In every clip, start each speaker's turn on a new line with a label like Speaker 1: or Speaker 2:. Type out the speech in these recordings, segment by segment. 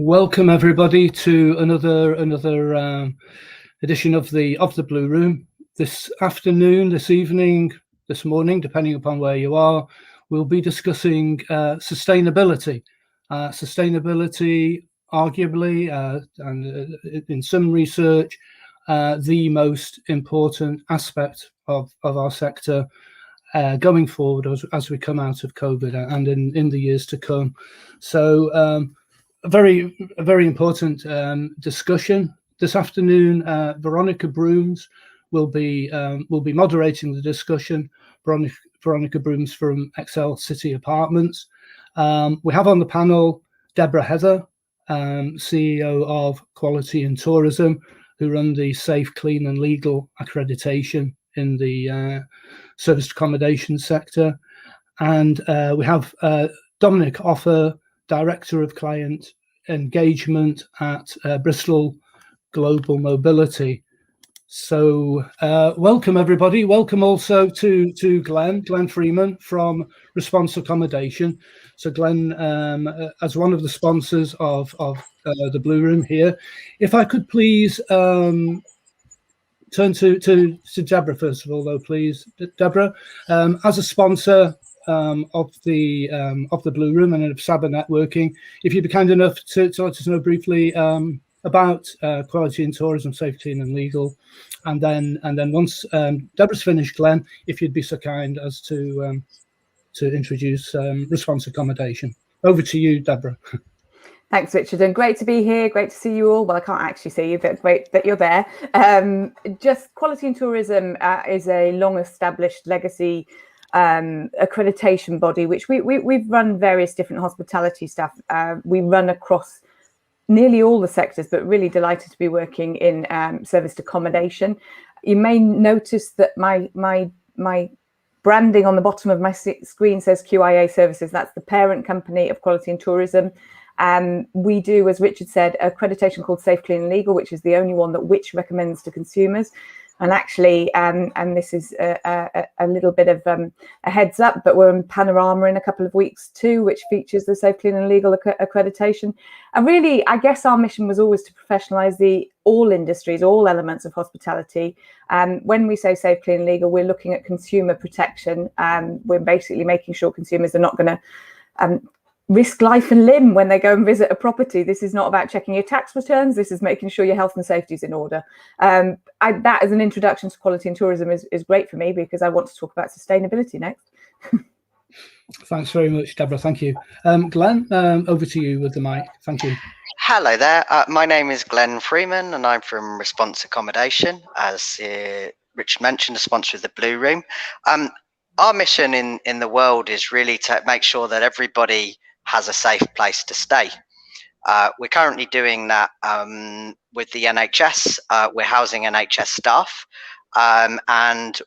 Speaker 1: Welcome everybody to another edition of the Blue Room. This afternoon, this evening, this morning, depending upon where you are, we'll be discussing sustainability. Sustainability, arguably, and in some research, the most important aspect of our sector going forward as we come out of COVID and in the years to come. So. A very important discussion this afternoon. Veronica Brooms will be moderating the discussion. Veronica Brooms from Excel City Apartments. We have on the panel Deborah Heather, CEO of Quality and Tourism, who run the Safe, Clean and Legal accreditation in the serviced accommodation sector, and we have Dominic Offer, Director of Client Engagement at Bristol Global Mobility. So welcome everybody. Welcome also to Glenn Freeman from Response Accommodation. So Glenn, as one of the sponsors of the Blue Room here, if I could please turn to Deborah first of all, though, please. Deborah, as a sponsor of the Blue Room and of Saba Networking, if you'd be kind enough to let us know briefly about Quality and Tourism, Safe, Clean and Legal, and then once Deborah's finished, Glenn, if you'd be so kind as to introduce Response Accommodation. Over to you, Deborah.
Speaker 2: Thanks, Richard, and great to be here. Great to see you all. Well, I can't actually see you, but great that you're there. Just Quality and Tourism is a long-established legacy accreditation body, which we've run various different hospitality stuff. We run across nearly all the sectors, but really delighted to be working in serviced accommodation. You may notice that my branding on the bottom of my screen says QIA Services. That's the parent company of Quality and Tourism. We do, as Richard said, accreditation called Safe, Clean and Legal, which is the only one that Which recommends to consumers. And actually, and this is a little bit of a heads up, but we're in Panorama in a couple of weeks too, which features the Safe, Clean and Legal accreditation. And really, I guess our mission was always to professionalise all industries, all elements of hospitality. When we say Safe, Clean and Legal, we're looking at consumer protection. We're basically making sure consumers are not going to risk life and limb when they go and visit a property. This is not about checking your tax returns. This is making sure your health and safety is in order. That as an introduction to Quality and Tourism is great for me, because I want to talk about sustainability next.
Speaker 1: Thanks very much, Deborah. Thank you. Glenn, over to you with the mic. Thank you.
Speaker 3: Hello there. My name is Glenn Freeman and I'm from Response Accommodation. As Richard mentioned, a sponsor of the Blue Room. Our mission in the world is really to make sure that everybody has a safe place to stay. We're currently doing that with the NHS. We're housing NHS staff, and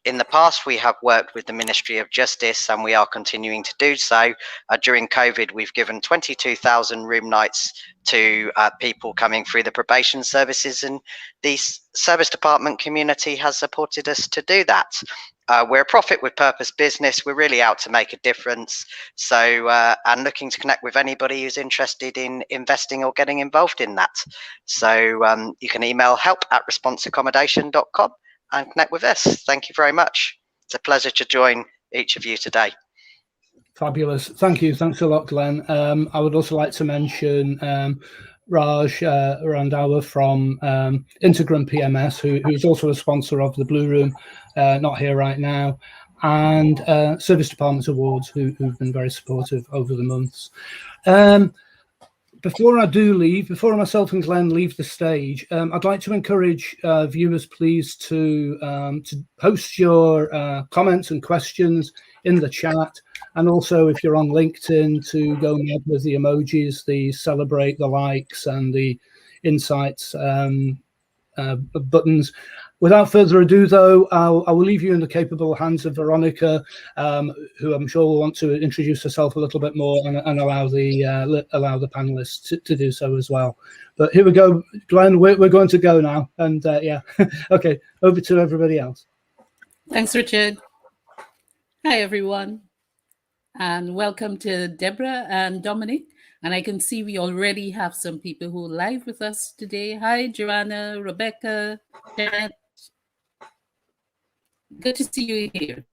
Speaker 3: in the past we have worked with the Ministry of Justice, and we are continuing to do so. During COVID, we've given 22,000 room nights to people coming through the probation services, and the service department community has supported us to do that. We're a profit with purpose business. We're really out to make a difference. So, and looking to connect with anybody who's interested in investing or getting involved in that. So you can email help@responseaccommodation.com and connect with us. Thank you very much. It's a pleasure to join each of you today.
Speaker 1: Fabulous. Thank you. Thanks a lot, Glenn. I would also like to mention Raj Randhawa from Integrum PMS, who's also a sponsor of the Blue Room, not here right now, and Service Department Awards, who've been very supportive over the months. Before myself and Glenn leave the stage, I'd like to encourage viewers, please, to post your comments and questions in the chat. And also, if you're on LinkedIn, to go mad with the emojis, the celebrate, the likes, and the insights buttons. Without further ado, though, I will leave you in the capable hands of Veronica, who I'm sure will want to introduce herself a little bit more and allow the panelists to do so as well. But here we go, Glenn. We're going to go now, and yeah, okay, over to everybody else.
Speaker 4: Thanks, Richard. Hi, everyone. And welcome to Deborah and Dominic And I can see we already have some people who are live with us today. Hi, Joanna, Rebecca, Janet. Good to see you here.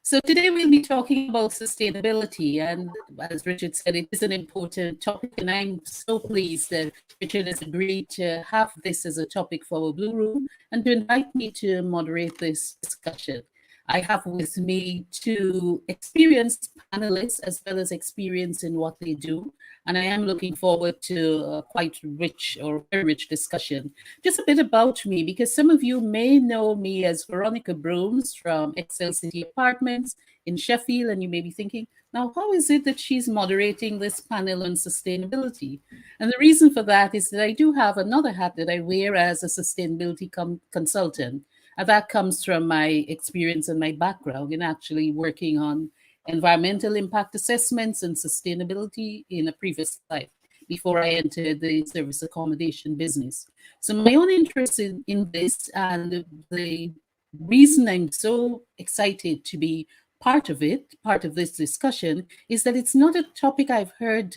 Speaker 4: So today we'll be talking about sustainability, and as Richard said, it is an important topic, and I'm so pleased that Richard has agreed to have this as a topic for our Blue Room and to invite me to moderate this discussion. I have with me two experienced panelists as well as experience in what they do, and I am looking forward to a quite rich or very rich discussion. Just a bit about me, because some of you may know me as Veronica Brooms from Excel City Apartments in Sheffield, and you may be thinking, now, how is it that she's moderating this panel on sustainability? And the reason for that is that I do have another hat that I wear as a sustainability consultant. And that comes from my experience and my background in actually working on environmental impact assessments and sustainability in a previous life before I entered the service accommodation business. So my own interest in this, and the reason I'm so excited to be part of it, part of this discussion, is that it's not a topic I've heard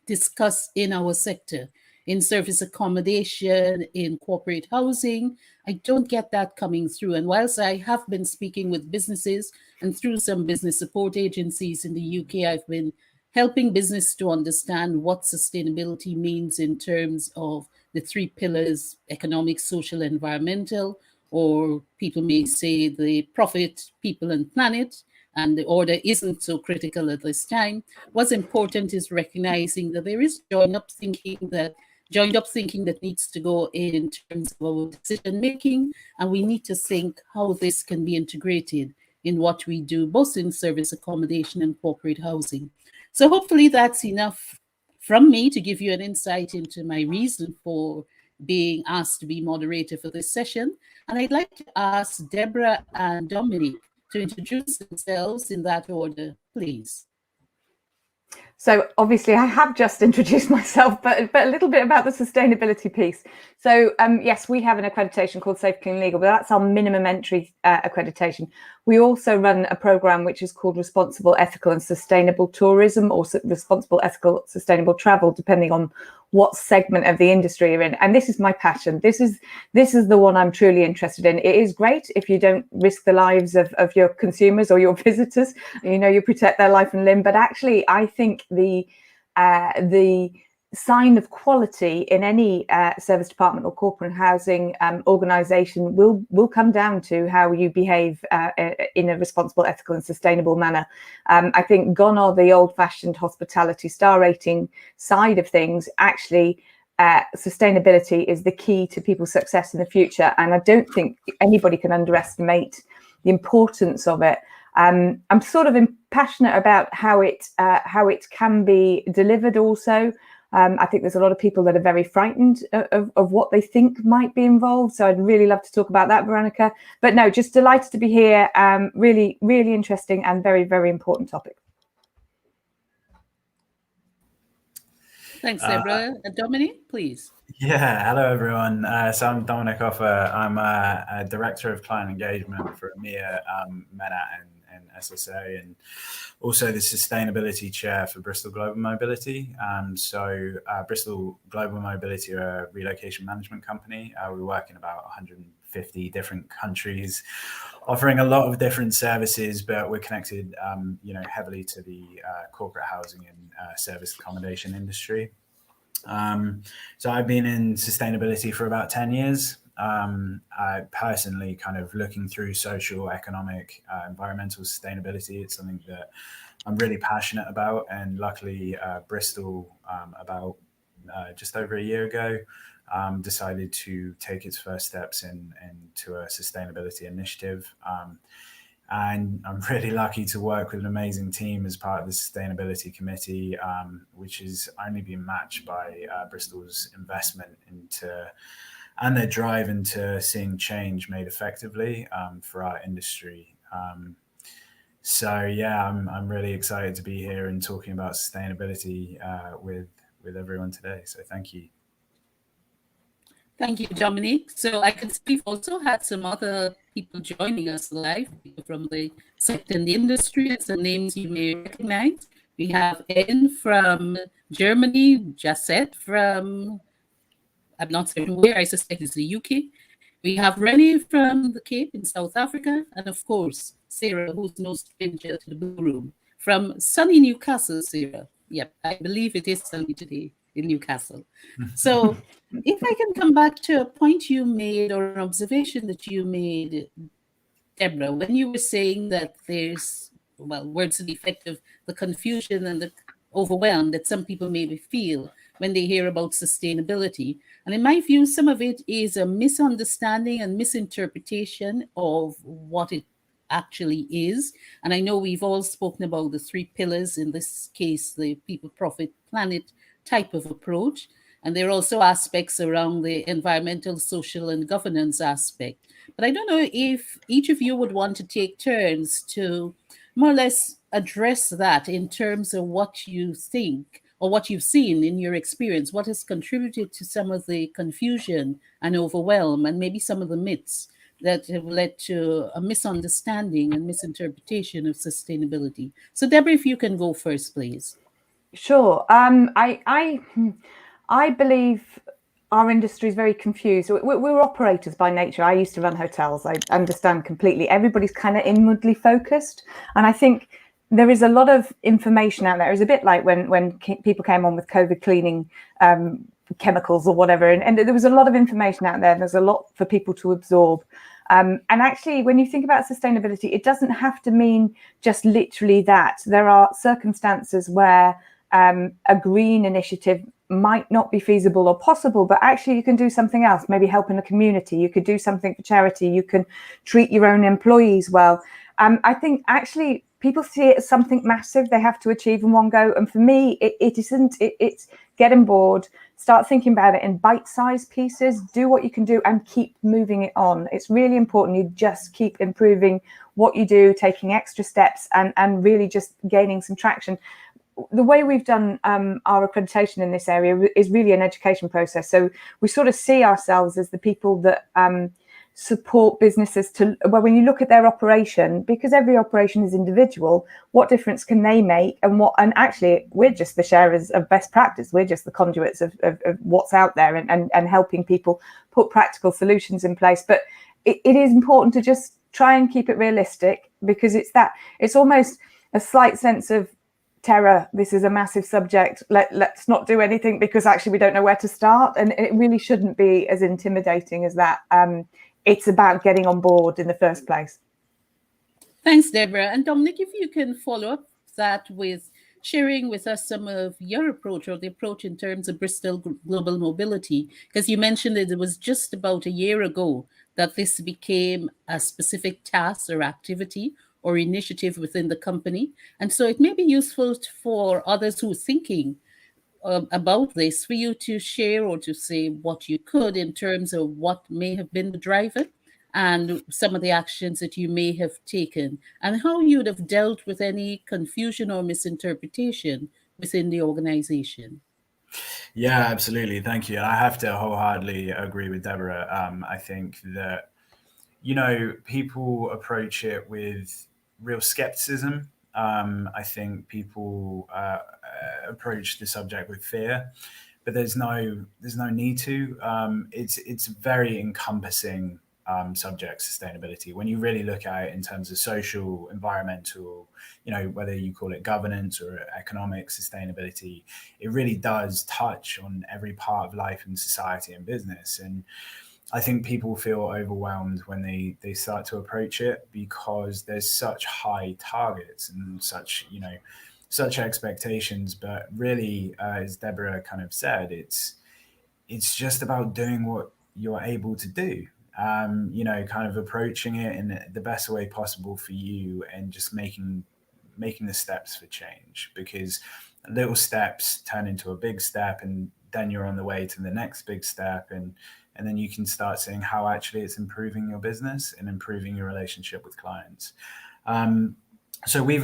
Speaker 4: discussed in our sector, in service accommodation, in corporate housing. I don't get that coming through. And whilst I have been speaking with businesses and through some business support agencies in the UK, I've been helping business to understand what sustainability means in terms of the three pillars: economic, social, environmental, or people may say the profit, people, and planet. And the order isn't so critical at this time. What's important is recognizing that there is joined up thinking that needs to go in terms of our decision making, and we need to think how this can be integrated in what we do, both in service accommodation and corporate housing. So hopefully that's enough from me to give you an insight into my reason for being asked to be moderator for this session. And I'd like to ask Deborah and Dominic to introduce themselves in that order, please.
Speaker 2: So obviously I have just introduced myself, but a little bit about the sustainability piece. So yes, we have an accreditation called Safe, Clean, Legal, but that's our minimum entry accreditation. We also run a program which is called Responsible, Ethical and Sustainable Tourism, or Responsible, Ethical, Sustainable Travel, depending on what segment of the industry you're in. And this is my passion. This is the one I'm truly interested in. It is great if you don't risk the lives of your consumers or your visitors. You protect their life and limb. But actually, I think the sign of quality in any service department or corporate housing organization will come down to how you behave in a responsible, ethical and sustainable manner. I think gone are the old-fashioned hospitality star rating side of things. Actually, sustainability is the key to people's success in the future, and I don't think anybody can underestimate the importance of it. I'm sort of passionate about how it can be delivered also. I think there's a lot of people that are very frightened of what they think might be involved. So I'd really love to talk about that, Veronica. But no, just delighted to be here. Really, really interesting and very, very important topic.
Speaker 4: Thanks, Deborah. Dominic, please.
Speaker 5: Yeah, hello everyone. So I'm Dominic Offer. I'm a Director of Client Engagement for EMEA, MENAT and SSA, and also the Sustainability Chair for Bristol Global Mobility. So Bristol Global Mobility are a relocation management company. We work in about 150 different countries, offering a lot of different services, but we're connected, heavily to the corporate housing and service accommodation industry. So I've been in sustainability for about 10 years. I personally kind of looking through social, economic, environmental sustainability. It's something that I'm really passionate about. And luckily, Bristol, about just over a year ago, decided to take its first steps into a sustainability initiative. And I'm really lucky to work with an amazing team as part of the Sustainability Committee, which has only been matched by Bristol's investment into and their drive into seeing change made effectively for our industry. So yeah, I'm really excited to be here and talking about sustainability with everyone today. So thank you.
Speaker 4: Thank you, Dominic. So I can see we've also had some other people joining us live, people from the sector and the industry, and some names you may recognize. We have N from Germany, Jacette from, I'm not certain where, I suspect it's the UK. We have Rennie from the Cape in South Africa, and of course, Sarah, who's no stranger to the Blue Room, from sunny Newcastle, Sarah. Yep, I believe it is sunny today in Newcastle. So if I can come back to a point you made or an observation that you made, Deborah, when you were saying that there's, well, words to the effect of the confusion and the overwhelm that some people maybe feel when they hear about sustainability. And in my view, some of it is a misunderstanding and misinterpretation of what it actually is. And I know we've all spoken about the three pillars, in this case, the people, profit, planet type of approach. And there are also aspects around the environmental, social, and governance aspect. But I don't know if each of you would want to take turns to more or less address that in terms of what you think or what you've seen in your experience, what has contributed to some of the confusion and overwhelm, and maybe some of the myths that have led to a misunderstanding and misinterpretation of sustainability. So, Deborah, if you can go first, please.
Speaker 2: Sure. I believe our industry is very confused. We're operators by nature. I used to run hotels. I understand completely. Everybody's kind of inwardly focused. And I think there is a lot of information out there. It's a bit like when people came on with COVID cleaning chemicals or whatever. And there was a lot of information out there. And there's a lot for people to absorb. And actually, when you think about sustainability, it doesn't have to mean just literally that. There are circumstances where a green initiative might not be feasible or possible, but actually you can do something else, maybe help in a community. You could do something for charity. You can treat your own employees well. I think actually people see it as something massive they have to achieve in one go. And for me, it isn't. It's get on board, start thinking about it in bite-sized pieces, do what you can do and keep moving it on. It's really important you just keep improving what you do, taking extra steps and really just gaining some traction. The way we've done our accreditation in this area is really an education process. So we sort of see ourselves as the people that support businesses to, well, when you look at their operation, because every operation is individual, what difference can they make? And actually, we're just the sharers of best practice. We're just the conduits of what's out there and helping people put practical solutions in place. But it is important to just try and keep it realistic, because it's almost a slight sense of terror. This is a massive subject. Let's not do anything because actually we don't know where to start. And it really shouldn't be as intimidating as that. It's about getting on board in the first place.
Speaker 4: Thanks, Deborah. And Dominic, if you can follow up that with sharing with us some of your approach or the approach in terms of Bristol Global Mobility, because you mentioned that it was just about a year ago that this became a specific task or activity or initiative within the company. And so it may be useful for others who are thinking about this, for you to share or to say what you could in terms of what may have been the driver and some of the actions that you may have taken and how you would have dealt with any confusion or misinterpretation within the organization.
Speaker 5: Yeah, absolutely. Thank you. I have to wholeheartedly agree with Deborah. I think that, people approach it with real skepticism. I think people approach the subject with fear, but there's no need to. It's a very encompassing subject, sustainability. When you really look at it in terms of social, environmental, whether you call it governance or economic sustainability, it really does touch on every part of life and society and business. And I think people feel overwhelmed when they start to approach it because there's such high targets and such expectations. But really, as Deborah kind of said, it's just about doing what you're able to do. Kind of approaching it in the best way possible for you and just making the steps for change, because little steps turn into a big step, and then you're on the way to the next big step, and then you can start seeing how actually it's improving your business and improving your relationship with clients. So we've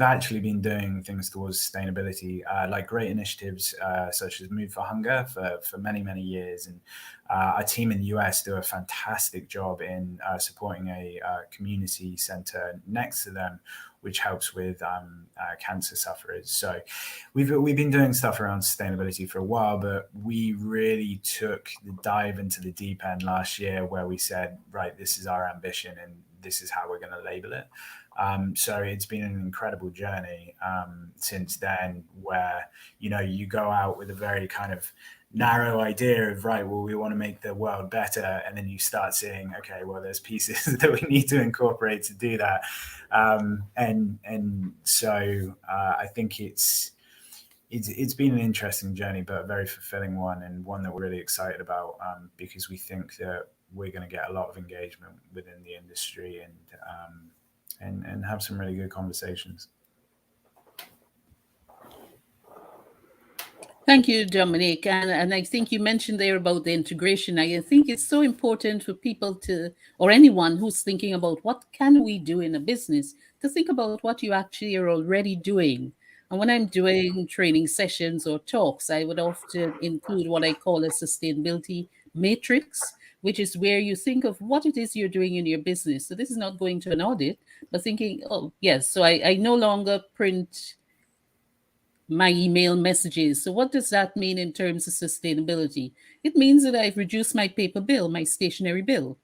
Speaker 5: actually been doing things towards sustainability, like great initiatives such as Move for Hunger for many years, and our team in the US do a fantastic job in supporting a community center next to them, which helps with cancer sufferers. So we've been doing stuff around sustainability for a while, but we really took the dive into the deep end last year, where we said, right, this is our ambition and this is how we're going to label it. So it's been an incredible journey since then, where, you know, you go out with a very kind of narrow idea of, right, well, we want to make the world better, and then you start seeing, okay, well, there's pieces that we need to incorporate to do that, and so I think it's been an interesting journey, but a very fulfilling one, and one that we're really excited about, because we think that we're going to get a lot of engagement within the industry and have some really good conversations.
Speaker 4: Thank you, Dominic. And I think you mentioned there about the integration. I think it's so important for people to, or anyone who's thinking about what can we do in a business, to think about what you actually are already doing. And when I'm doing training sessions or talks, I would often include what I call a sustainability matrix, which is where you think of what it is you're doing in your business. So this is not going to an audit, but thinking, oh, yes, so I no longer print my email messages. So what does that mean in terms of sustainability? It means that I've reduced my paper bill, my stationery bill.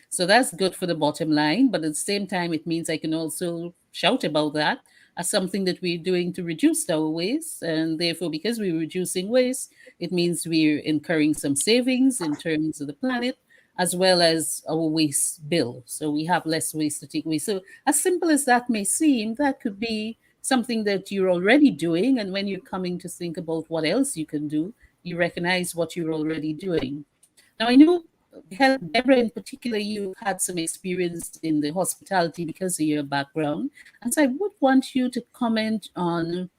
Speaker 4: So that's good for the bottom line. But at the same time, it means I can also shout about that as something that we're doing to reduce our waste. And therefore, because we're reducing waste, it means we're incurring some savings in terms of the planet, as well as our waste bill. So we have less waste to take away. So as simple as that may seem, that could be something that you're already doing. And when you're coming to think about what else you can do, you recognize what you're already doing. Now, I know, Deborah, in particular, you had some experience in the hospitality because of your background. And so I would want you to comment on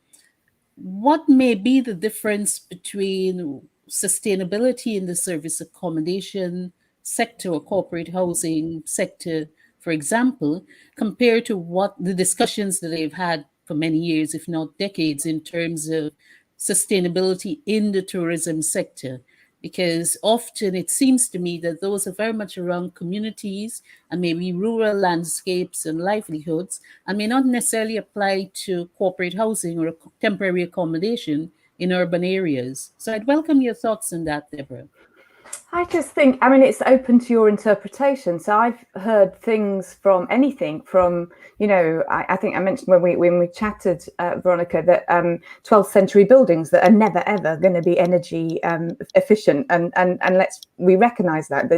Speaker 4: what may be the difference between sustainability in the service accommodation sector or corporate housing sector, for example, compared to what the discussions that they've had for many years, if not decades, in terms of sustainability in the tourism sector. Because often it seems to me that those are very much around communities and maybe rural landscapes and livelihoods, and may not necessarily apply to corporate housing or temporary accommodation in urban areas. So I'd welcome your thoughts on that, Deborah.
Speaker 2: I just think, I mean, it's open to your interpretation. So I've heard things from anything from, you know, I think I mentioned when we chatted, Veronica, that 12th century buildings that are never, ever going to be energy efficient. And we recognize that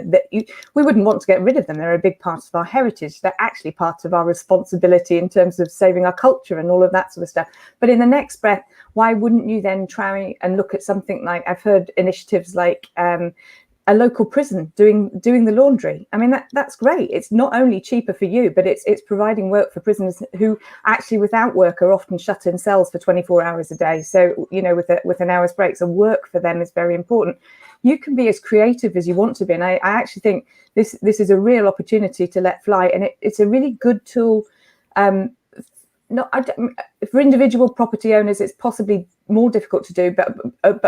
Speaker 2: we wouldn't want to get rid of them. They're a big part of our heritage. They're actually part of our responsibility in terms of saving our culture and all of that sort of stuff. But in the next breath, why wouldn't you then try and look at something like, I've heard initiatives like a local prison doing the laundry. I mean, that's great. It's not only cheaper for you, but it's providing work for prisoners who actually without work are often shut in cells for 24 hours a day. So, you know, with an hour's break, so work for them is very important. You can be as creative as you want to be. And I actually think this is a real opportunity to let fly. And it's a really good tool. For individual property owners, it's possibly more difficult to do, but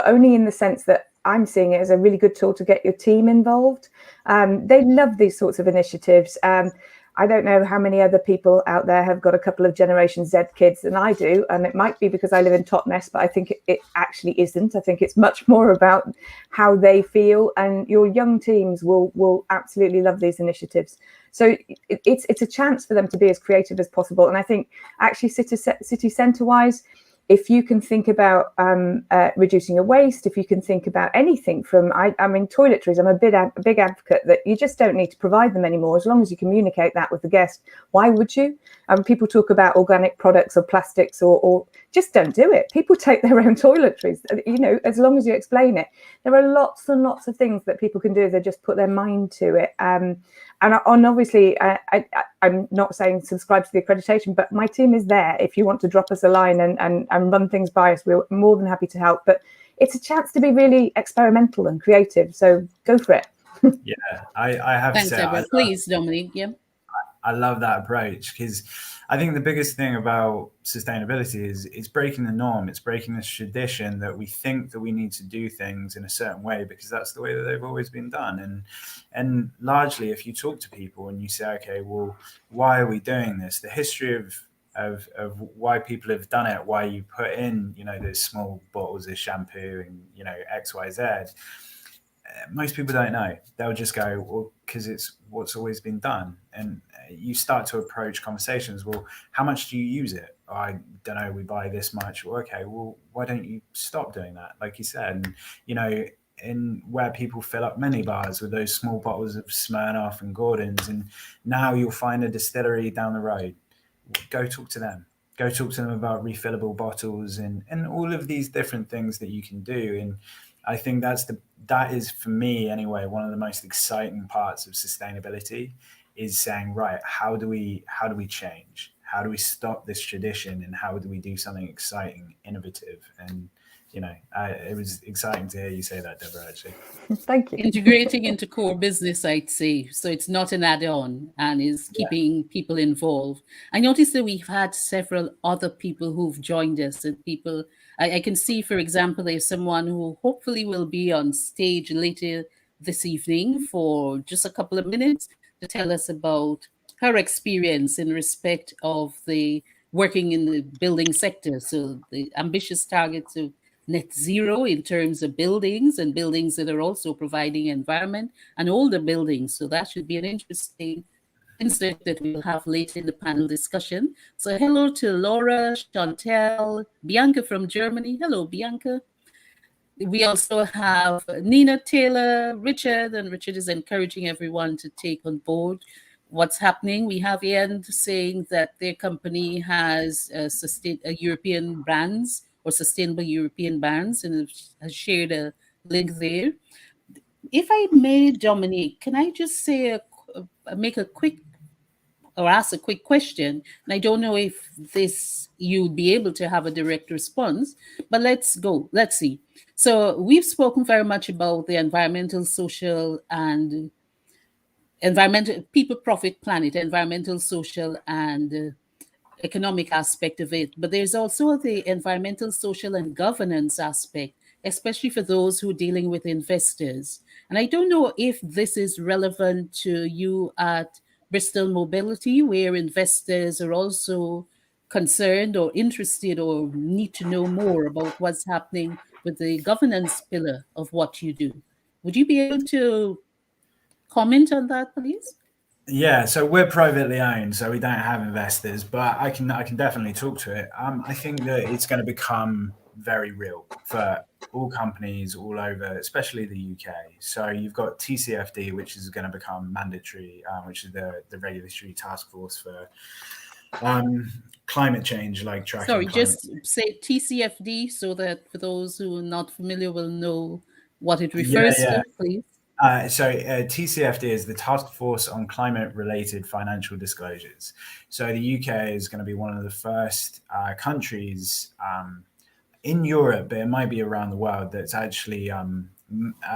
Speaker 2: only in the sense that I'm seeing it as a really good tool to get your team involved. They love these sorts of initiatives. I don't know how many other people out there have got a couple of Generation Z kids than I do. And it might be because I live in Totnes, but I think it actually isn't. I think it's much more about how they feel. And your young teams will absolutely love these initiatives. So it's a chance for them to be as creative as possible. And I think actually city centre wise, if you can think about reducing your waste, if you can think about anything from, I mean, toiletries, I'm a big advocate that you just don't need to provide them anymore as long as you communicate that with the guest. Why would you? People talk about organic products or plastics or just don't do it. People take their own toiletries, you know, as long as you explain it. There are lots and lots of things that people can do if they just put their mind to it. And obviously, I'm not saying subscribe to the accreditation, but my team is there. If you want to drop us a line and run things by us, we're more than happy to help. But it's a chance to be really experimental and creative. So go for it.
Speaker 5: Yeah, I have
Speaker 4: Thanks,
Speaker 5: to say,
Speaker 4: Deborah. Please, Dominic. Yeah.
Speaker 5: I love that approach, because I think the biggest thing about sustainability is it's breaking the norm. It's breaking this tradition that we think that we need to do things in a certain way because that's the way that they've always been done. And largely, if you talk to people and you say, okay, well, why are we doing this? The history of of why people have done it, why you put in, those small bottles of shampoo and, XYZ. Most people don't know. They'll just go, well, because it's what's always been done. And you start to approach conversations. Well, how much do you use it? Oh, I don't know. We buy this much. Well, okay. Well, why don't you stop doing that? Like you said, and, in where people fill up mini bars with those small bottles of Smirnoff and Gordon's, and now you'll find a distillery down the road. Go talk to them. Go talk to them about refillable bottles and all of these different things that you can do. And I think that is for me anyway, one of the most exciting parts of sustainability is saying, right, how do we change? How do we stop this tradition, and how do we do something exciting, innovative? And it was exciting to hear you say that, Deborah, actually.
Speaker 2: Thank you.
Speaker 4: Integrating into core business, I'd say. So it's not an add-on and is keeping people involved. I noticed that we've had several other people who've joined us, and people, I can see, for example, there's someone who hopefully will be on stage later this evening for just a couple of minutes to tell us about her experience in respect of the working in the building sector. So the ambitious targets of net zero in terms of buildings, and buildings that are also providing environment, and older buildings. So that should be an interesting insert that we'll have later in the panel discussion. So hello to Laura, Chantel, Bianca from Germany. Hello, Bianca. We also have Nina Taylor, Richard, and Richard is encouraging everyone to take on board what's happening. We have Ian saying that their company has European brands or sustainable European brands, and has shared a link there. If I may, Dominique, can I just say make a quick or ask a quick question? And I don't know if you'll be able to have a direct response, but let's go. Let's see. So we've spoken very much about the environmental, social, and environmental, people, profit, planet, environmental, social, and economic aspect of it. But there's also the environmental, social, and governance aspect, especially for those who are dealing with investors. And I don't know if this is relevant to you at Bristol Mobility, where investors are also concerned or interested or need to know more about what's happening with the governance pillar of what you do. Would you be able to comment on that, please?
Speaker 5: Yeah, so we're privately owned, so we don't have investors, but I can definitely talk to it. I think that it's going to become very real for all companies all over, especially the UK. So you've got TCFD, which is going to become mandatory, which is the regulatory task force for climate change, like tracking.
Speaker 4: Sorry, just say TCFD so that for those who are not familiar will know what it refers to, please.
Speaker 5: So TCFD is the Task Force on Climate-Related Financial Disclosures. So the UK is going to be one of the first countries in Europe, but it might be around the world, that's actually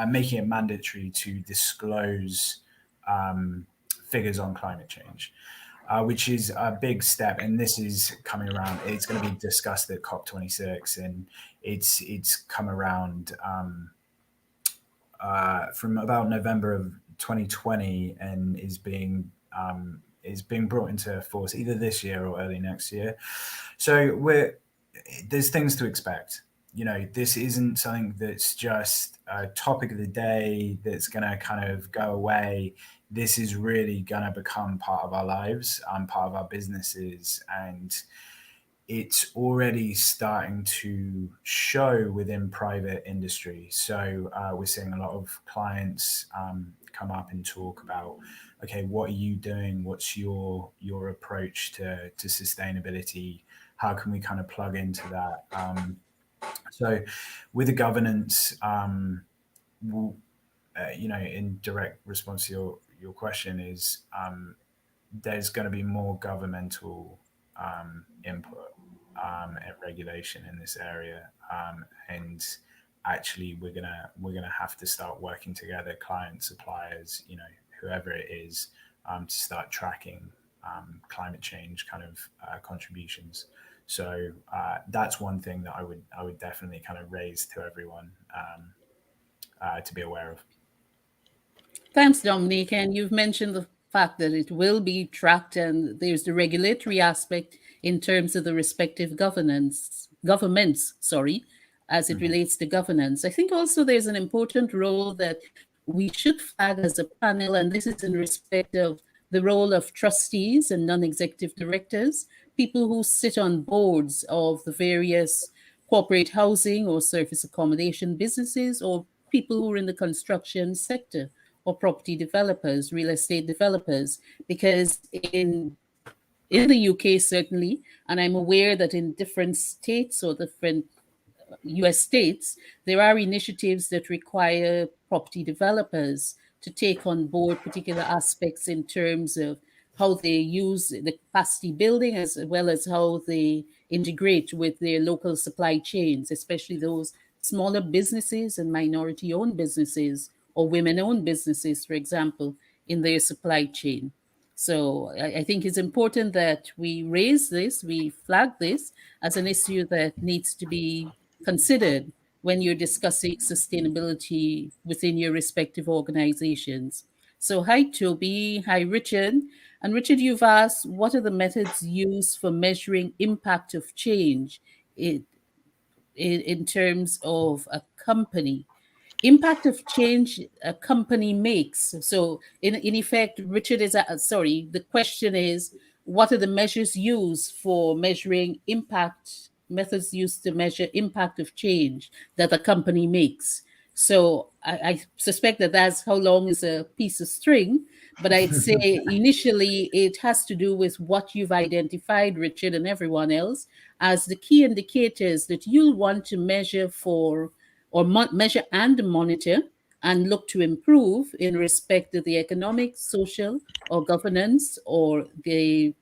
Speaker 5: making it mandatory to disclose figures on climate change, which is a big step. And this is coming around. It's going to be discussed at COP26, and it's come around from about November of 2020, and is being brought into force either this year or early next year. So there's things to expect. This isn't something that's just a topic of the day that's going to kind of go away. This is really going to become part of our lives, part of our businesses, and it's already starting to show within private industry. So we're seeing a lot of clients come up and talk about, okay, what are you doing? What's your approach to sustainability? How can we kind of plug into that? So with the governance, in direct response to your question is, there's going to be more governmental input and regulation in this area, and actually we're gonna have to start working together, clients, suppliers, whoever it is, to start tracking climate change kind of contributions. So that's one thing that I would definitely kind of raise to everyone to be aware of.
Speaker 4: Thanks, Dominique. And you've mentioned the fact that it will be tracked, and there's the regulatory aspect in terms of the respective governments, as it relates to governance. I think also there's an important role that we should flag as a panel, and this is in respect of the role of trustees and non-executive directors, people who sit on boards of the various corporate housing or service accommodation businesses, or people who are in the construction sector, or property developers, real estate developers, because in the UK certainly, and I'm aware that in different states or different US states, there are initiatives that require property developers to take on board particular aspects in terms of how they use the capacity building, as well as how they integrate with their local supply chains, especially those smaller businesses and minority owned businesses or women owned businesses, for example, in their supply chain. So I think it's important that we raise this, we flag this as an issue that needs to be considered when you're discussing sustainability within your respective organizations. So hi, Toby. Hi, Richard. And Richard, you've asked, what are the methods used for measuring impact of change in terms of a company? Impact of change a company makes. So in effect, Richard is, the question is, what are the measures used for measuring impact, methods used to measure impact of change that a company makes? So I suspect that that's how long is a piece of string, but I'd say initially it has to do with what you've identified, Richard, and everyone else, as the key indicators that you'll want to measure for, or measure and monitor and look to improve in respect to the economic, social, or governance, or the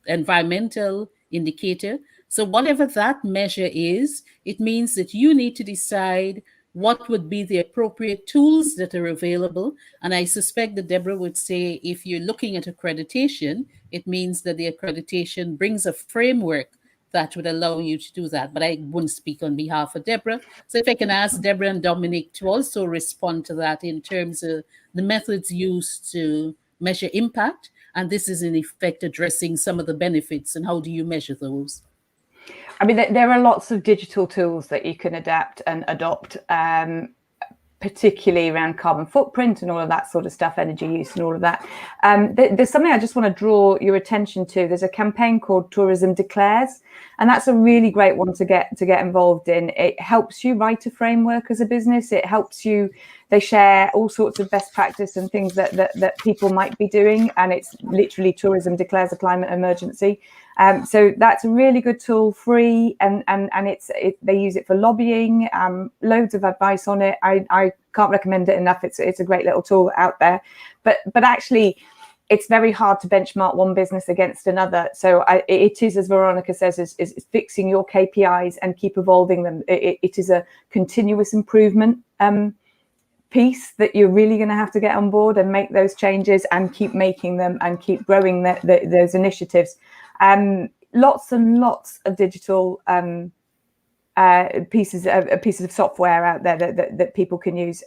Speaker 4: environmental indicator. So whatever that measure is, it means that you need to decide what would be the appropriate tools that are available. And I suspect that Deborah would say, if you're looking at accreditation, it means that the accreditation brings a framework that would allow you to do that. But I wouldn't speak on behalf of Deborah. So if I can ask Deborah and Dominic to also respond to that in terms of the methods used to measure impact. And this is in effect addressing some of the benefits, and how do you measure those?
Speaker 2: I mean, there are lots of digital tools that you can adapt and adopt, particularly around carbon footprint and all of that sort of stuff, energy use and all of that. There's something I just want to draw your attention to. There's a campaign called Tourism Declares, and that's a really great one to get involved in. It helps you write a framework as a business. It helps you. They share all sorts of best practice and things that people might be doing, and it's literally Tourism Declares a Climate Emergency. So that's a really good tool, free, and they use it for lobbying. Loads of advice on it. I can't recommend it enough. It's a great little tool out there, but actually, it's very hard to benchmark one business against another. So it is, as Veronica says, is fixing your KPIs and keep evolving them. It is a continuous improvement piece that you're really going to have to get on board and make those changes and keep making them and keep growing those initiatives. Lots and lots of digital pieces of software out there that people can use.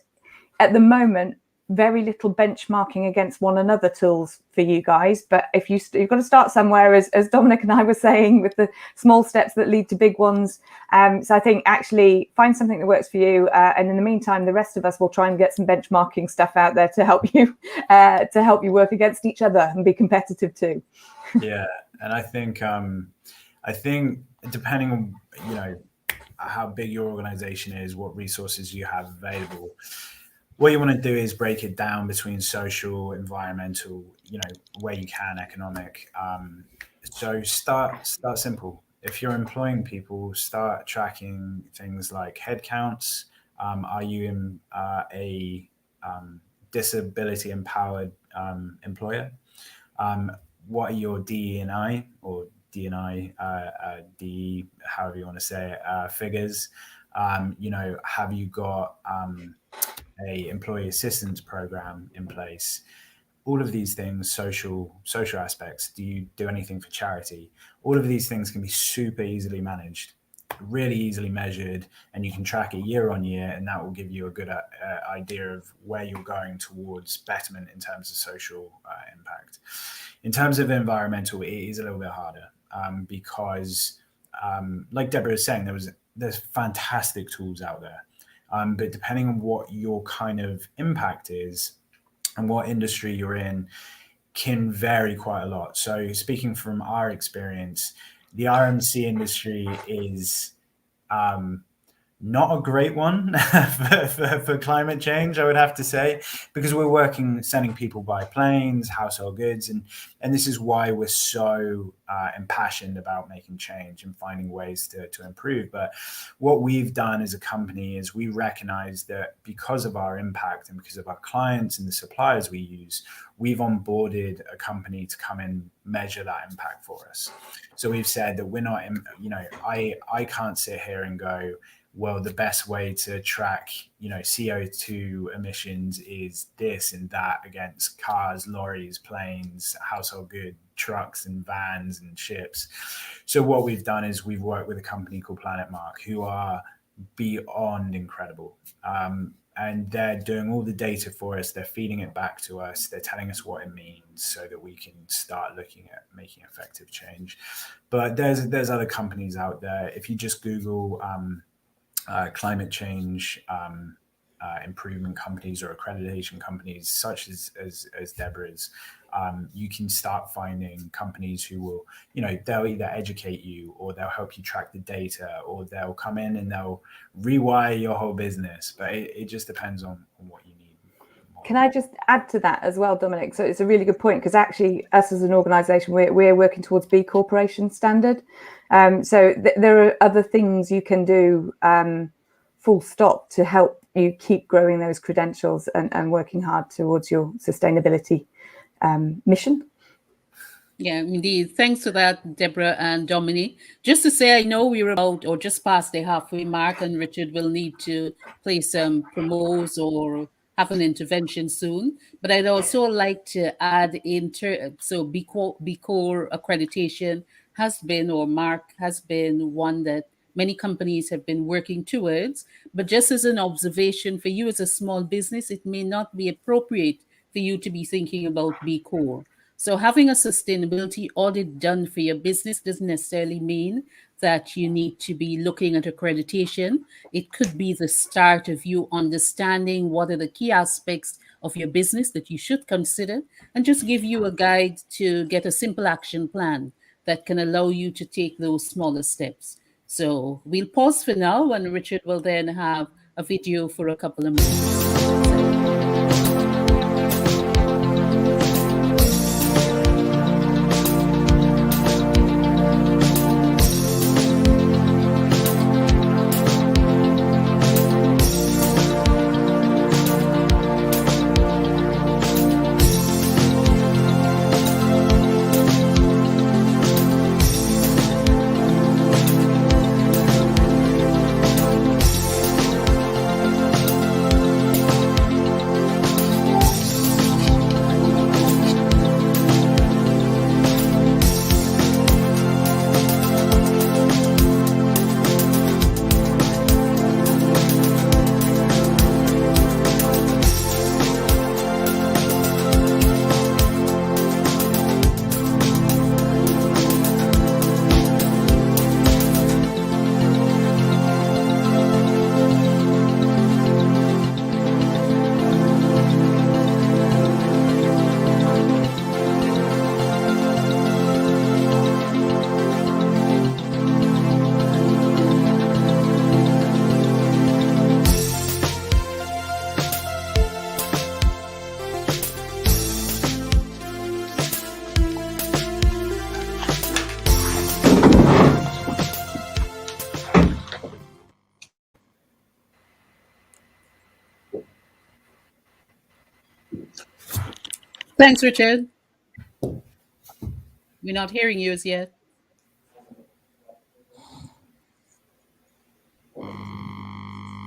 Speaker 2: At the moment, very little benchmarking against one another tools for you guys, but if you've got to start somewhere, as Dominic and I were saying, with the small steps that lead to big ones. So I think actually find something that works for you, and in the meantime, the rest of us will try and get some benchmarking stuff out there to help you work against each other and be competitive too.
Speaker 5: Yeah, and I think depending on how big your organization is, what resources you have available, what you want to do is break it down between social, environmental, where you can, economic. So start simple. If you're employing people, start tracking things like headcounts. Are you in a disability empowered employer? What are your DE&I or D&I, D, however you want to say it, figures? Have you got a employee assistance program in place? All of these things, social aspects. Do you do anything for charity? All of these things can be super easily managed, really easily measured, and you can track it year on year, and that will give you a good idea of where you're going towards betterment in terms of social impact. In terms of environmental, it is a little bit harder. because, like Deborah was saying, there's fantastic tools out there, but depending on what your kind of impact is and what industry you're in, can vary quite a lot. So speaking from our experience, the RMC industry is not a great one for climate change, I would have to say, because we're sending people by planes, household goods, and this is why we're so impassioned about making change and finding ways to improve. But what we've done as a company is we recognize that because of our impact and because of our clients and the suppliers we use, we've onboarded a company to come and measure that impact for us. So we've said that we're not, I can't sit here and go, well, the best way to track, CO2 emissions is this and that against cars, lorries, planes, household goods, trucks and vans and ships. So what we've done is we've worked with a company called Planet Mark, who are beyond incredible. And they're doing all the data for us. They're feeding it back to us. They're telling us what it means so that we can start looking at making effective change. But there's other companies out there. If you just Google climate change improvement companies or accreditation companies such as Deborah's, you can start finding companies who will, they'll either educate you or they'll help you track the data, or they'll come in and they'll rewire your whole business. But it just depends on what you need.
Speaker 2: Can I just add to that as well, Dominic? So it's a really good point, because actually us as an organisation, we're working towards B Corporation standard. So there are other things you can do full stop to help you keep growing those credentials and working hard towards your sustainability mission.
Speaker 4: Yeah, indeed. Thanks for that, Deborah and Dominic. Just to say, I know we're about or just past the halfway mark, and Richard will need to play some promos or have an intervention soon. But I'd also like to add so B Corp accreditation has been, or Mark has been, one that many companies have been working towards. But just as an observation for you as a small business, it may not be appropriate for you to be thinking about B Corp. So having a sustainability audit done for your business doesn't necessarily mean that you need to be looking at accreditation. It could be the start of you understanding what are the key aspects of your business that you should consider, and just give you a guide to get a simple action plan that can allow you to take those smaller steps. So we'll pause for now, and Richard will then have a video for a couple of minutes. Thanks, Richard. We're not hearing you as yet.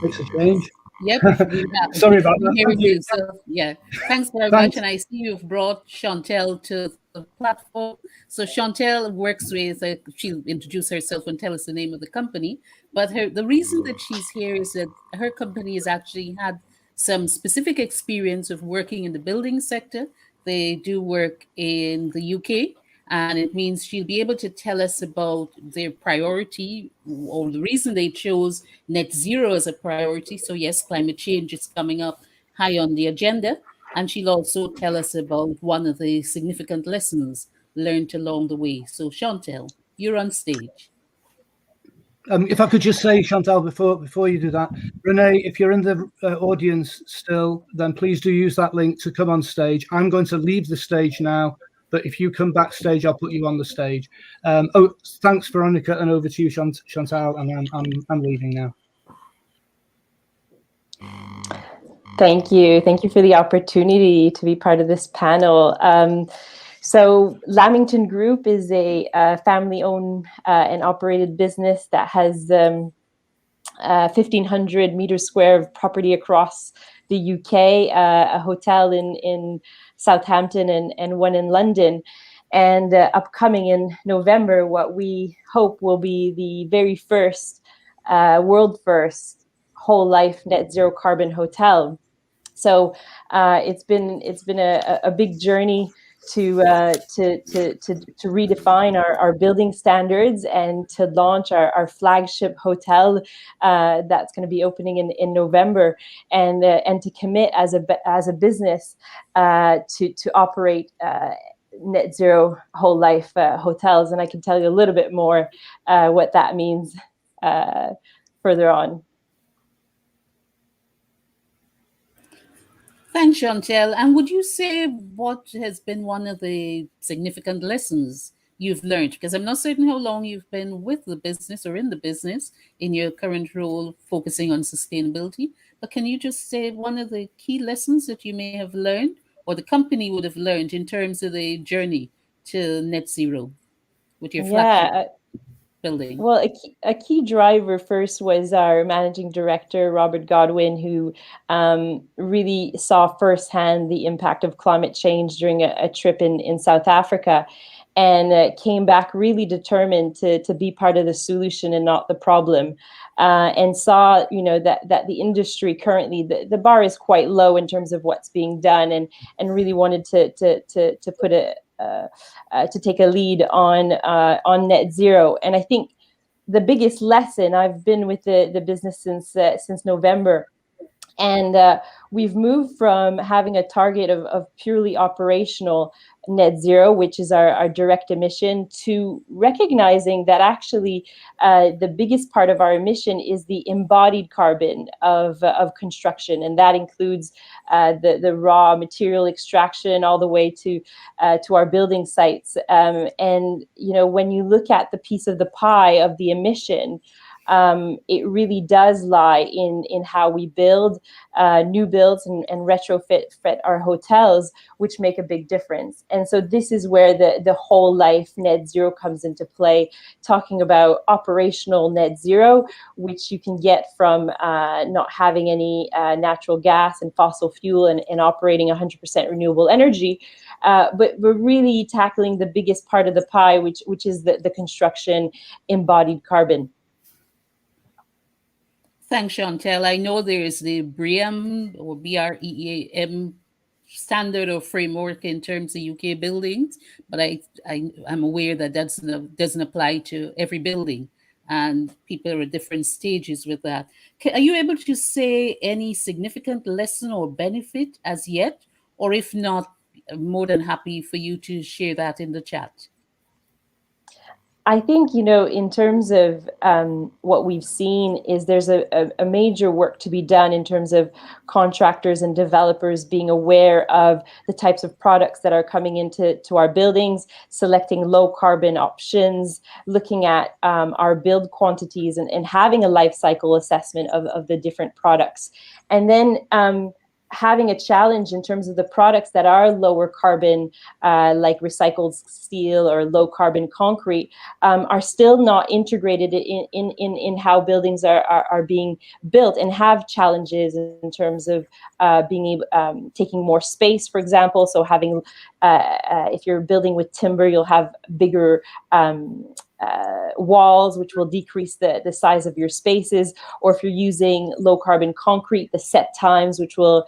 Speaker 1: Makes a change.
Speaker 4: Yep.
Speaker 1: Sorry about that.
Speaker 4: Hearing you. So, yeah. Thanks very much. And I see you've brought Chantel to the platform. So Chantel works with, she'll introduce herself and tell us the name of the company. But the reason that she's here is that her company has actually had some specific experience of working in the building sector. They do work in the UK, And it means she'll be able to tell us about their priority or the reason they chose net zero as a priority. So yes, climate change is coming up high on the agenda. And she'll also tell us about one of the significant lessons learned along the way. So Chantel, you're on stage.
Speaker 1: If I could just say, Chantal, before you do that, Renee, if you're in the audience still, then please do use that link to come on stage. I'm going to leave the stage now, but if you come backstage, I'll put you on the stage. Oh, thanks, Veronica, and over to you, Chantal, and I'm leaving now.
Speaker 6: Thank you. Thank you for the opportunity to be part of this panel. So Lamington Group is a family-owned and operated business that has 1,500 meters square of property across the UK, a hotel in Southampton and one in London. And upcoming in November, what we hope will be the very first, world first, whole life net zero carbon hotel. So it's been a big journey to redefine our building standards and to launch our flagship hotel that's going to be opening in November, and to commit as a business to operate net zero whole life hotels. And I can tell you a little bit more what that means further on.
Speaker 4: Thanks, Chantel. And would you say what has been one of the significant lessons you've learned? Because I'm not certain how long you've been with the business or in the business in your current role focusing on sustainability. But can you just say one of the key lessons that you may have learned or the company would have learned in terms of the journey to net zero with your flagship building?
Speaker 6: Well, a key driver first was our managing director, Robert Godwin, who really saw firsthand the impact of climate change during a trip in South Africa, and came back really determined to be part of the solution and not the problem, and saw, that the industry currently, the bar is quite low in terms of what's being done, and really wanted to put to take a lead on net zero. And I think the biggest lesson, I've been with the business since November, and we've moved from having a target of purely operational net zero, which is our direct emission, to recognizing that actually the biggest part of our emission is the embodied carbon of construction, and that includes the raw material extraction all the way to our building sites. And when you look at the piece of the pie of the emission, it really does lie in how we build new builds and retrofit our hotels, which make a big difference. And so this is where the whole life net zero comes into play, talking about operational net zero, which you can get from not having any natural gas and fossil fuel and operating 100% renewable energy. But we're really tackling the biggest part of the pie, which is the construction embodied carbon.
Speaker 4: Thanks, Chantel. I know there is the BREEAM or BREEAM standard or framework in terms of UK buildings, but I'm aware that doesn't apply to every building, and people are at different stages with that. Are you able to say any significant lesson or benefit as yet? Or if not, I'm more than happy for you to share that in the chat.
Speaker 6: I think, in terms of what we've seen is there's a major work to be done in terms of contractors and developers being aware of the types of products that are coming into our buildings, selecting low carbon options, looking at our build quantities and having a life cycle assessment of the different products. And then having a challenge in terms of the products that are lower carbon, like recycled steel or low carbon concrete, are still not integrated in how buildings are being built, and have challenges in terms of being able, taking more space, for example. So having, if you're building with timber, you'll have bigger walls, which will decrease the size of your spaces, or if you're using low carbon concrete, the set times, which will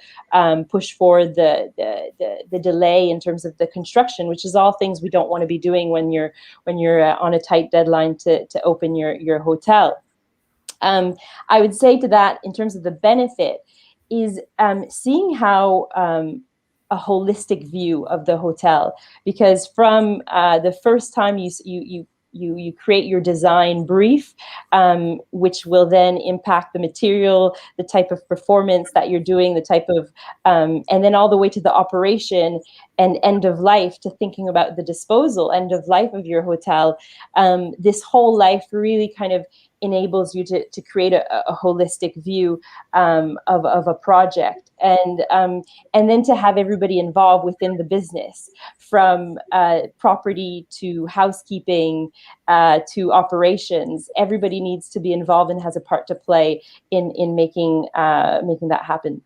Speaker 6: push forward the delay in terms of the construction, which is all things we don't want to be doing when you're on a tight deadline to open your hotel. I would say to that, in terms of the benefit, is seeing how a holistic view of the hotel, because from the first time you create your design brief, which will then impact the material, the type of performance that you're doing, the type of, and then all the way to the operation and end of life, to thinking about the disposal, end of life of your hotel. This whole life really kind of enables you to create a holistic view of a project, and then to have everybody involved within the business, from property to housekeeping to operations. Everybody needs to be involved and has a part to play in making that happen.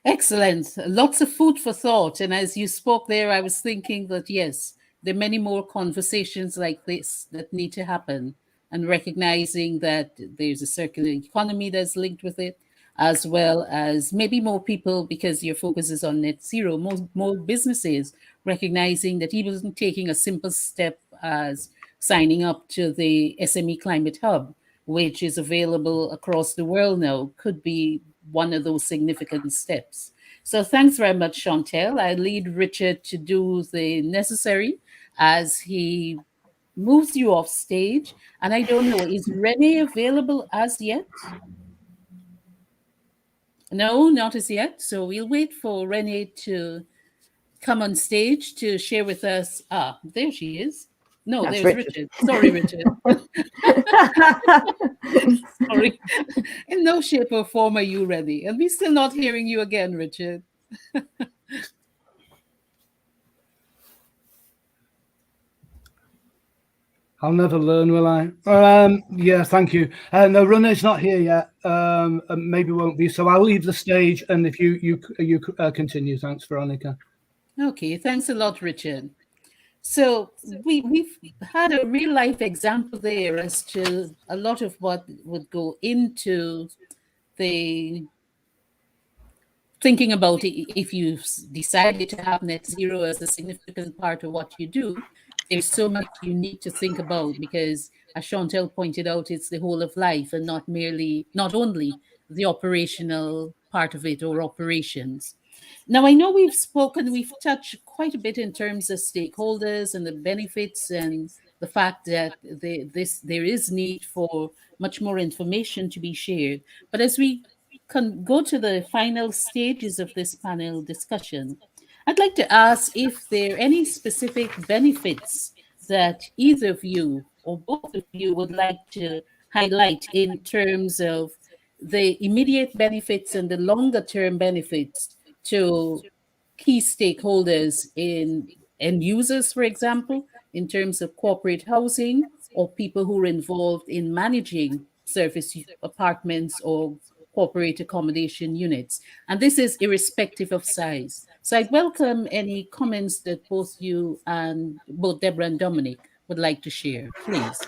Speaker 4: Excellent. Lots of food for thought. And as you spoke there, I was thinking that, yes, there are many more conversations like this that need to happen, and recognizing that there's a circular economy that's linked with it, as well as maybe more people, because your focus is on net zero, more businesses recognizing that even taking a simple step as signing up to the SME Climate Hub, which is available across the world now, could be one of those significant steps. So thanks very much, Chantel. I lead Richard to do the necessary as he moves you off stage. And I don't know, is Renee available as yet? No, not as yet. So we'll wait for Renee to come on stage to share with us. Ah, there she is. No,
Speaker 2: That's
Speaker 4: there's Richard. Sorry, Richard. Sorry. In no shape or form are you ready. And we're still not hearing you again, Richard.
Speaker 1: I'll never learn, will I? Yeah, thank you. No, Renee's not here yet. Maybe won't be. So I'll leave the stage, and if you continue, thanks, Veronica.
Speaker 4: Okay, thanks a lot, Richard. So we've had a real life example there as to a lot of what would go into the thinking about if you've decided to have net zero as a significant part of what you do. There's so much you need to think about, because as Chantel pointed out, it's the whole of life and not only the operational part of it or operations. Now, I know we've touched quite a bit in terms of stakeholders and the benefits and the fact that there is need for much more information to be shared. But as we can go to the final stages of this panel discussion, I'd like to ask if there are any specific benefits that either of you or both of you would like to highlight in terms of the immediate benefits and the longer term benefits to key stakeholders in end users, for example, in terms of corporate housing, or people who are involved in managing service apartments or corporate accommodation units. And this is irrespective of size. So I'd welcome any comments that both Deborah and Dominic would like to share, please.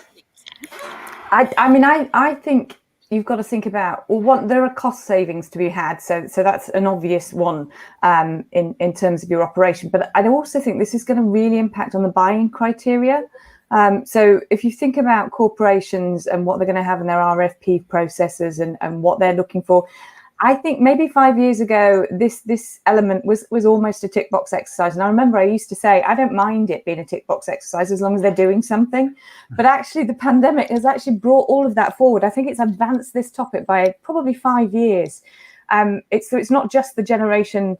Speaker 2: I think you've got to think about, well, there are cost savings to be had. So that's an obvious one in terms of your operation. But I also think this is going to really impact on the buying criteria. So if you think about corporations and what they're going to have in their RFP processes and what they're looking for, I think maybe 5 years ago, this element was almost a tick box exercise. And I remember I used to say, I don't mind it being a tick box exercise as long as they're doing something. But actually, the pandemic has actually brought all of that forward. I think it's advanced this topic by probably 5 years. It's not just the generations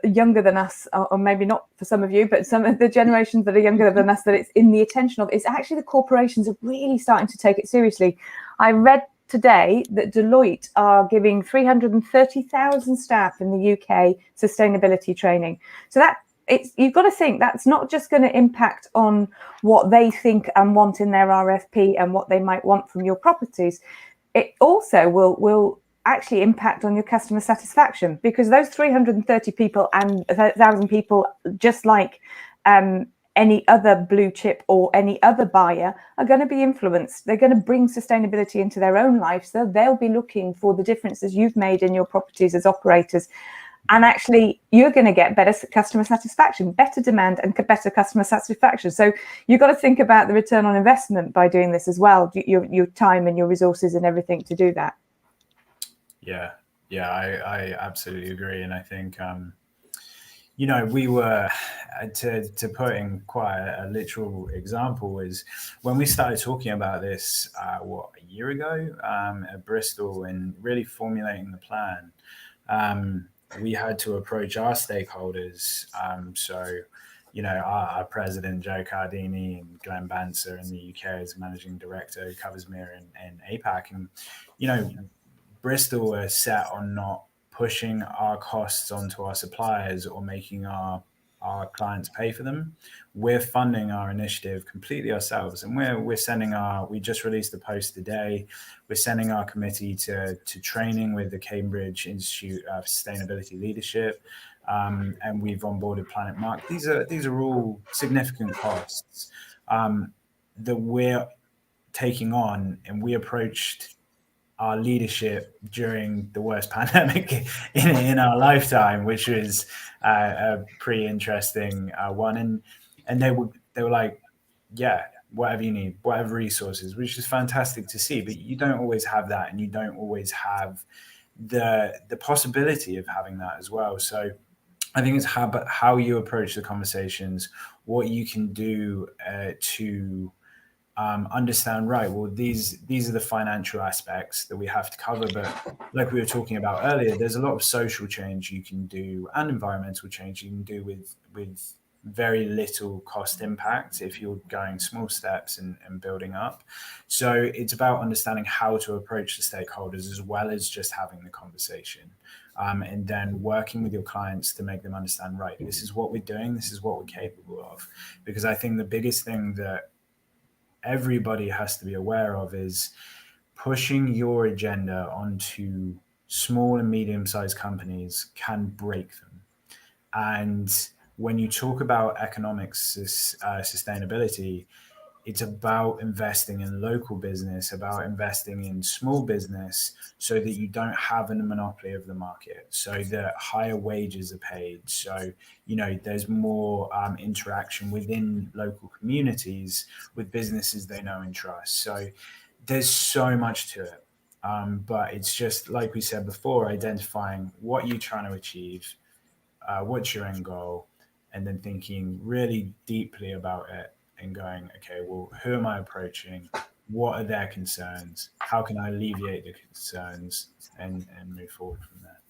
Speaker 2: younger than us, or maybe not for some of you, but some of the generations that are younger than us, that it's in the attention of. It's actually the corporations are really starting to take it seriously. I read today that Deloitte are giving 330,000 staff in the UK sustainability training. So you've got to think that's not just going to impact on what they think and want in their RFP and what they might want from your properties. It also will actually impact on your customer satisfaction, because those 330 people and 1,000 people, just like any other blue chip or any other buyer are going to be influenced. They're going to bring sustainability into their own life. So they'll be looking for the differences you've made in your properties as operators. And actually, you're going to get better customer satisfaction, better demand and better customer satisfaction. So you've got to think about the return on investment by doing this as well, your time and your resources and everything to do that.
Speaker 5: Yeah, I absolutely agree. And I think, you know, we were, to put in quite a literal example, is when we started talking about this, a year ago at Bristol, and really formulating the plan, we had to approach our stakeholders. So, you know, our president, Joe Cardini, and Glenn Banser in the UK as managing director, who covers me in APAC. And, you know, Bristol were set on not pushing our costs onto our suppliers or making our clients pay for them. We're funding our initiative completely ourselves, and we're sending we just released a post today. We're sending our committee to training with the Cambridge Institute of Sustainability Leadership, and we've onboarded Planet Mark. These are all significant costs that we're taking on, and we approached our leadership during the worst pandemic in our lifetime, which was a pretty interesting one. And they were like, yeah, whatever you need, whatever resources, which is fantastic to see. But you don't always have that, and you don't always have the possibility of having that as well. So I think it's how you approach the conversations, what you can do to understand, right, well, these are the financial aspects that we have to cover. But like we were talking about earlier, there's a lot of social change you can do and environmental change you can do with very little cost impact if you're going small steps and building up. So it's about understanding how to approach the stakeholders as well as just having the conversation. And then working with your clients to make them understand, right, this is what we're doing, this is what we're capable of. Because I think the biggest thing that everybody has to be aware of is pushing your agenda onto small and medium-sized companies can break them. And when you talk about economics, sustainability, it's about investing in local business, about investing in small business, so that you don't have a monopoly of the market, so that higher wages are paid. So, you know, there's more interaction within local communities with businesses they know and trust. So there's so much to it. But it's just, like we said before, identifying what you're trying to achieve, what's your end goal, and then thinking really deeply about it and going, okay, well, who am I approaching? What are their concerns? How can I alleviate the concerns and move forward from there?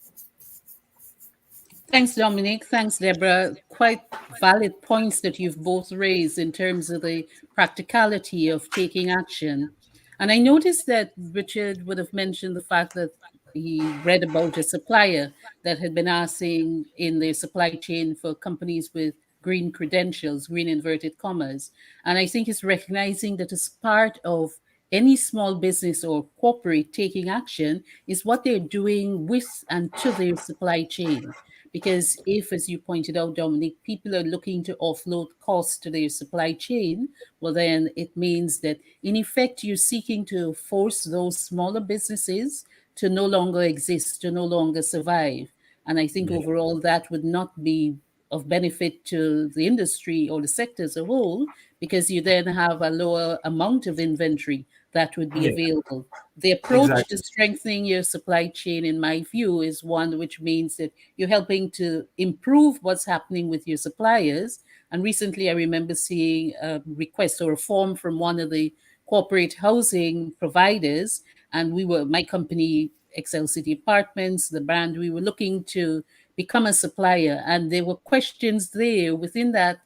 Speaker 4: Thanks, Dominic. Thanks, Deborah. Quite valid points that you've both raised in terms of the practicality of taking action. And I noticed that Richard would have mentioned the fact that he read about a supplier that had been asking in their supply chain for companies with green credentials, green inverted commas. And I think it's recognizing that as part of any small business or corporate taking action is what they're doing with and to their supply chain. Because if, as you pointed out, Dominic, people are looking to offload costs to their supply chain, well, then it means that in effect, you're seeking to force those smaller businesses to no longer exist, to no longer survive. And I think overall that would not be of benefit to the industry or the sector as a whole, because you then have a lower amount of inventory that would be available. The approach to strengthening your supply chain, in my view, is one which means that you're helping to improve what's happening with your suppliers. And recently, I remember seeing a request or a form from one of the corporate housing providers, and my company, Excel City Apartments, the brand, we were looking to become a supplier. And there were questions there within that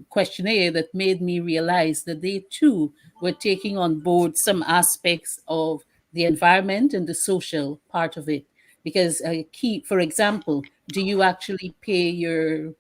Speaker 4: questionnaire that made me realize that they too were taking on board some aspects of the environment and the social part of it. Because for example, do you actually pay your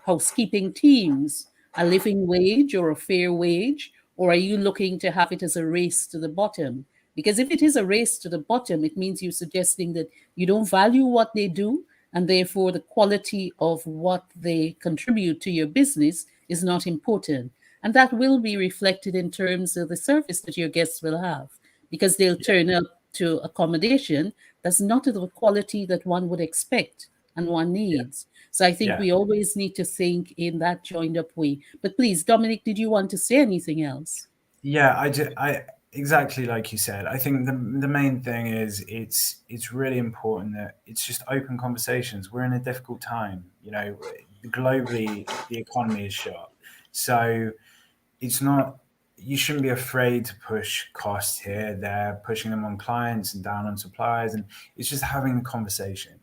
Speaker 4: housekeeping teams a living wage or a fair wage? Or are you looking to have it as a race to the bottom? Because if it is a race to the bottom, it means you're suggesting that you don't value what they do, and therefore the quality of what they contribute to your business is not important. And that will be reflected in terms of the service that your guests will have, because they'll turn up to accommodation that's not of the quality that one would expect and one needs. So I think we always need to think in that joined up way. But please, Dominic, did you want to say anything else?
Speaker 5: Yeah, I exactly like you said. I think the main thing is it's really important that it's just open conversations. We're in a difficult time, you know, globally the economy is shot. So it's not, you shouldn't be afraid to push costs here, there, pushing them on clients and down on suppliers, and it's just having a conversation.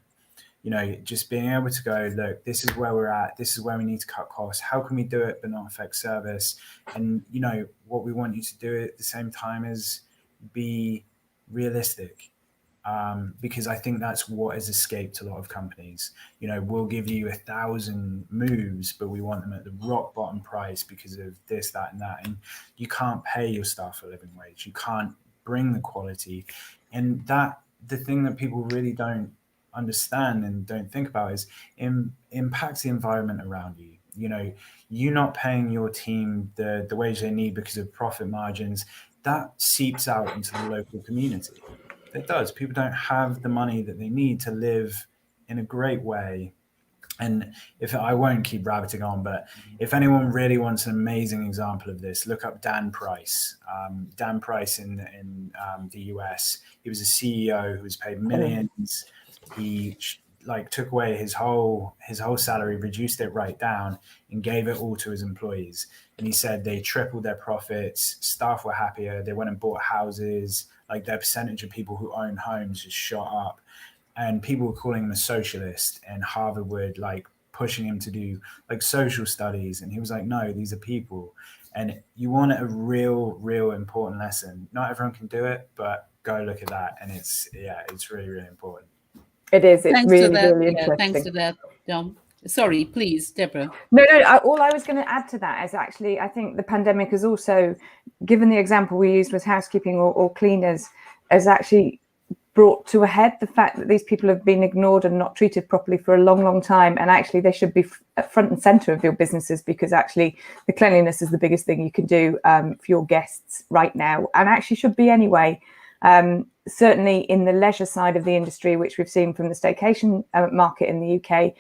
Speaker 5: You know, just being able to go, look, this is where we're at. This is where we need to cut costs. How can we do it but not affect service? And, you know, what we want you to do at the same time is be realistic. Because I think that's what has escaped a lot of companies. You know, we'll give you 1,000 moves, but we want them at the rock bottom price because of this, that, and that. And you can't pay your staff a living wage. You can't bring the quality. And that, the thing that people really don't understand and don't think about is impacts the environment around you. You know, you not paying your team the wage they need because of profit margins, that seeps out into the local community. It does. People don't have the money that they need to live in a great way. And if I won't keep rabbiting on, but if anyone really wants an amazing example of this, look up Dan Price. Dan Price in the US. He was a CEO who was paid millions. He took away his whole salary, reduced it right down, and gave it all to his employees. And he said they tripled their profits. Staff were happier. They went and bought houses. Like, their percentage of people who own homes just shot up. And people were calling him a socialist, and Harvard would pushing him to do social studies. And he was like, no, these are people. And you want a real important lesson. Not everyone can do it, but go look at that. And it's really, really important.
Speaker 2: It is. It's
Speaker 4: Thanks
Speaker 2: really,
Speaker 4: to that.
Speaker 2: really
Speaker 4: Yeah,
Speaker 2: interesting.
Speaker 4: thanks to that, Dom. Sorry, please, Deborah.
Speaker 2: No. All I was going to add to that is actually, I think the pandemic has also, given the example we used with housekeeping or cleaners, has actually brought to a head the fact that these people have been ignored and not treated properly for a long time. And actually, they should be at front and center of your businesses, because actually the cleanliness is the biggest thing you can do for your guests right now, and actually should be anyway. Certainly in the leisure side of the industry, which we've seen from the staycation market in the UK,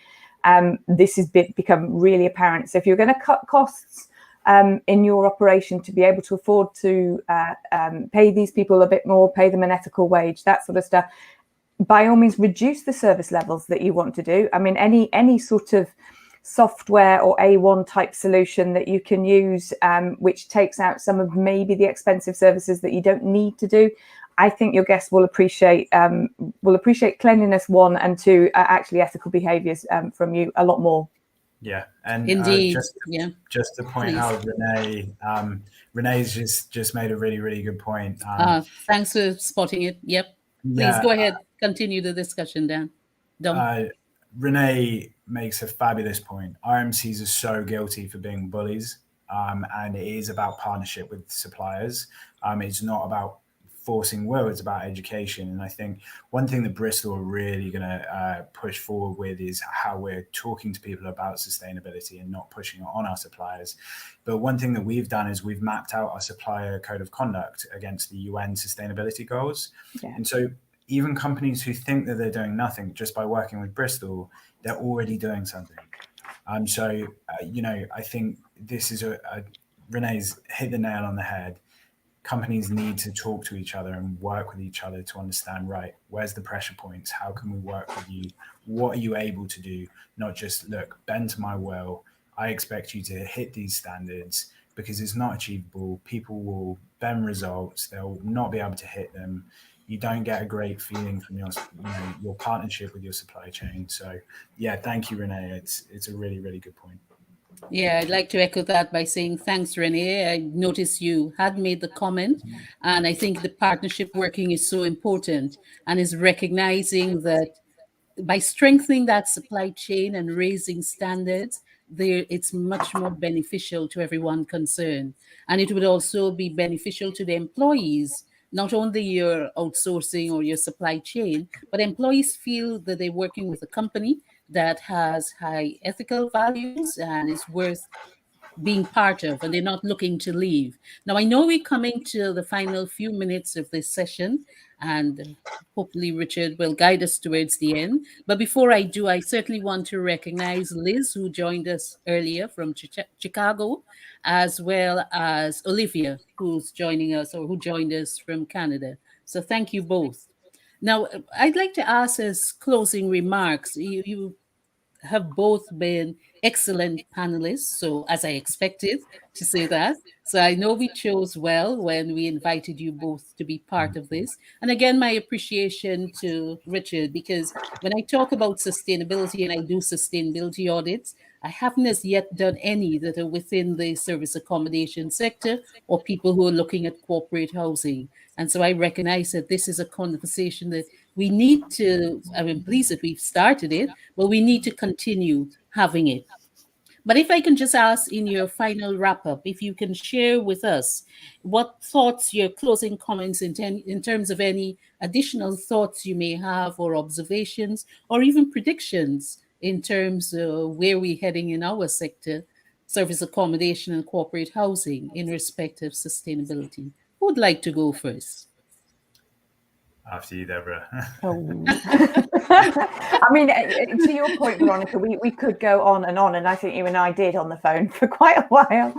Speaker 2: this has become really apparent. So if you're going to cut costs in your operation to be able to afford to pay these people a bit more, pay them an ethical wage, that sort of stuff, by all means reduce the service levels that you want to do. I mean, any sort of software or A1 type solution that you can use, which takes out some of maybe the expensive services that you don't need to do, I think your guests will appreciate cleanliness, one, and two, actually ethical behaviours from you a lot more.
Speaker 5: Yeah, and
Speaker 4: indeed,
Speaker 5: just to point out, Renee's just made a really good point.
Speaker 4: Thanks for spotting it. Yep. Please go ahead, continue the discussion, Dan. Dom.
Speaker 5: Renee makes a fabulous point. RMCs are so guilty for being bullies, and it is about partnership with suppliers. It's not about forcing will, it's about education. And I think one thing that Bristol are really going to push forward with is how we're talking to people about sustainability and not pushing it on our suppliers. But one thing that we've done is we've mapped out our supplier code of conduct against the UN sustainability goals. Yeah. And so even companies who think that they're doing nothing, just by working with Bristol, they're already doing something. I think this is Renee's hit the nail on the head. Companies need to talk to each other and work with each other to understand, right, where's the pressure points? How can we work with you? What are you able to do? Not just, look, bend to my will. I expect you to hit these standards, because it's not achievable. People will bend results. They'll not be able to hit them. You don't get a great feeling from your partnership with your supply chain. So yeah, thank you, Renee. It's a really good point.
Speaker 4: Yeah, I'd like to echo that by saying thanks, Renee. I noticed you had made the comment, and I think the partnership working is so important, and is recognizing that by strengthening that supply chain and raising standards, it's much more beneficial to everyone concerned. And it would also be beneficial to the employees, not only your outsourcing or your supply chain, but employees feel that they're working with a company that has high ethical values and is worth being part of, and they're not looking to leave. Now, I know we're coming to the final few minutes of this session, and hopefully Richard will guide us towards the end. But before I do, I certainly want to recognize Liz, who joined us earlier from Chicago, as well as Olivia, who's joining us, or who joined us from Canada. So thank you both. Now, I'd like to ask as closing remarks, you have both been excellent panelists. So, as I expected to say that. So, I know we chose well when we invited you both to be part of this. And again, my appreciation to Richard, because when I talk about sustainability and I do sustainability audits, I haven't as yet done any that are within the service accommodation sector or people who are looking at corporate housing. And so I recognize that this is a conversation that we need to, I'm pleased that we've started it, but we need to continue having it. But if I can just ask in your final wrap up, if you can share with us what thoughts, your closing comments in terms of any additional thoughts you may have, or observations, or even predictions in terms of where we're heading in our sector, service accommodation and corporate housing, in respect of sustainability. Who would like to go first?
Speaker 5: After you, Deborah.
Speaker 2: Oh. I mean, to your point, Veronica, we could go on, and I think you and I did on the phone for quite a while.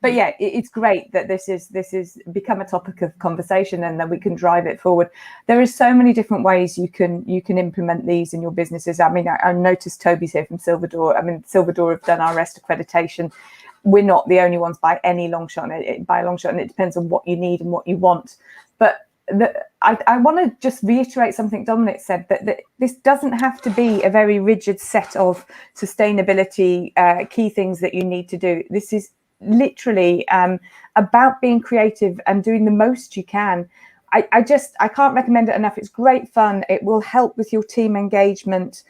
Speaker 2: But yeah, it's great that this is become a topic of conversation, and that we can drive it forward. There are so many different ways you can implement these in your businesses. I mean, I noticed Toby's here from Silverdor. I mean, Silverdor have done our REST accreditation. We're not the only ones by any long shot, and it depends on what you need and what you want. But I want to just reiterate something Dominic said, that this doesn't have to be a very rigid set of sustainability key things that you need to do. This is literally about being creative and doing the most you can. I can't recommend it enough. It's great fun. It will help with your team engagement.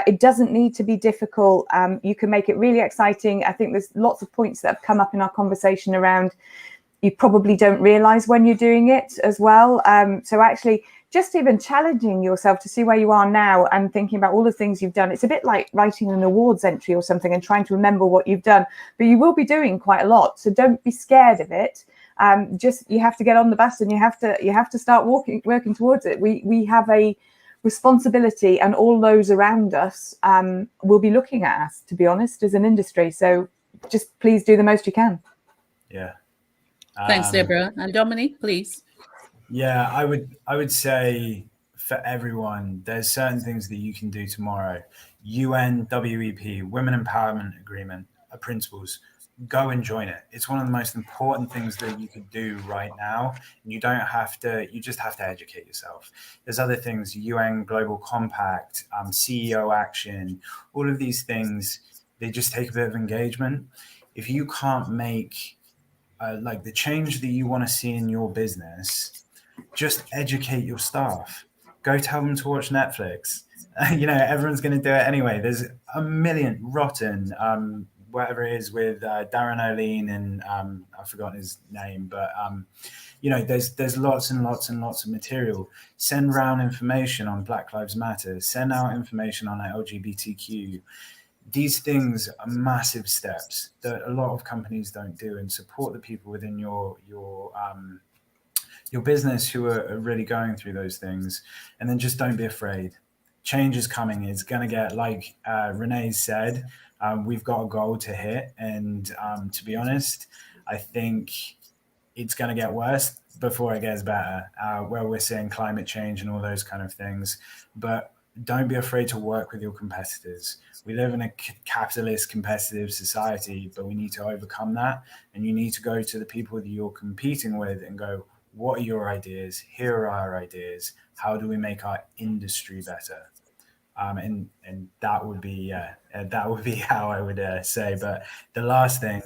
Speaker 2: It doesn't need to be difficult. You can make it really exciting. I think there's lots of points that have come up in our conversation around you probably don't realize when you're doing it as well. So actually just even challenging yourself to see where you are now and thinking about all the things you've done. It's a bit like writing an awards entry or something and trying to remember what you've done, but you will be doing quite a lot. So don't be scared of it. Just, you have to get on the bus and you have to start working towards it. We have a responsibility, and all those around us will be looking at us, to be honest, as an industry. So just please do the most you can.
Speaker 5: Yeah.
Speaker 4: Thanks, Deborah. And Dominic, please.
Speaker 5: Yeah, I would say for everyone, there's certain things that you can do tomorrow. UN WEP, Women Empowerment Agreement, principles. Go and join it. It's one of the most important things that you could do right now. You just have to educate yourself. There's other things, UN Global Compact, CEO action, all of these things, they just take a bit of engagement. If you can't make like the change that you want to see in your business, just educate your staff. Go tell them to watch Netflix. Everyone's going to do it anyway. There's a million rotten, whatever it is with Darren O'Lean and I've forgotten his name, but there's lots and lots and lots of material. Send round information on Black Lives Matter. Send out information on LGBTQ. These things are massive steps that a lot of companies don't do, and support the people within your business who are really going through those things. And then just don't be afraid. Change is coming. It's going to get, like Renee said, we've got a goal to hit. And to be honest, I think it's going to get worse before it gets better, where we're seeing climate change and all those kind of things. But don't be afraid to work with your competitors. We live in a capitalist, competitive society, but we need to overcome that. And you need to go to the people that you're competing with and go, what are your ideas? Here are our ideas. How do we make our industry better? And that would be how I would say. But the last thing,